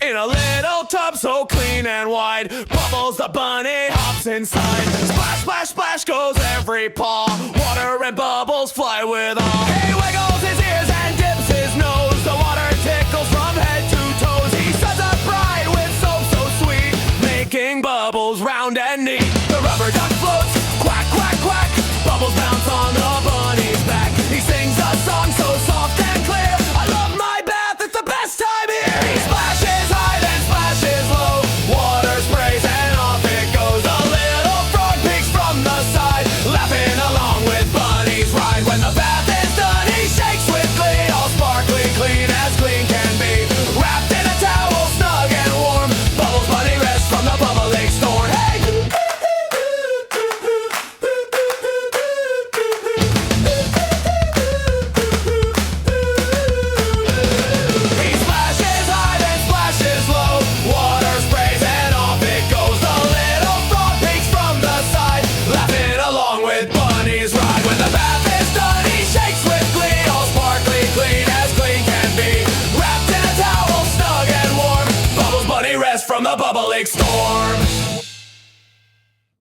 In a little tub so clean and wide, Bubbles the bunny hops inside. Splash, splash, splash goes every paw. Water and Bubbles fly with awe. He wiggles his ears and dips his nose. The water tickles from head to toes. He suds up bright with soap so sweet, making Bubbles round and neat. The rubber duck floats, quack, quack, quack. Bubbles bounce on the bunny's back. He sings a song so soft and clear. I love my bath, it's the best time here. He splashes high, then splashes low. Water sprays and off it goes. A little frog peeks from the side, laughing along with Bunny's ride. When the bath is done, he shakes with glee, all sparkly clean as clean can be. Wrapped in a towel, snug and warm, Bubbles Bunny rests from the bubbling storm. Hey! He splashes high, then splashes low. Water sprays and off it goes. The little frog peeks from the side, laughing along with Bunny's ride. When the bath is done, he shakes with glee, all sparkly clean as clean can be. Wrapped in a towel, snug and warm, Bubbles Bunny rests from the bubbling storm.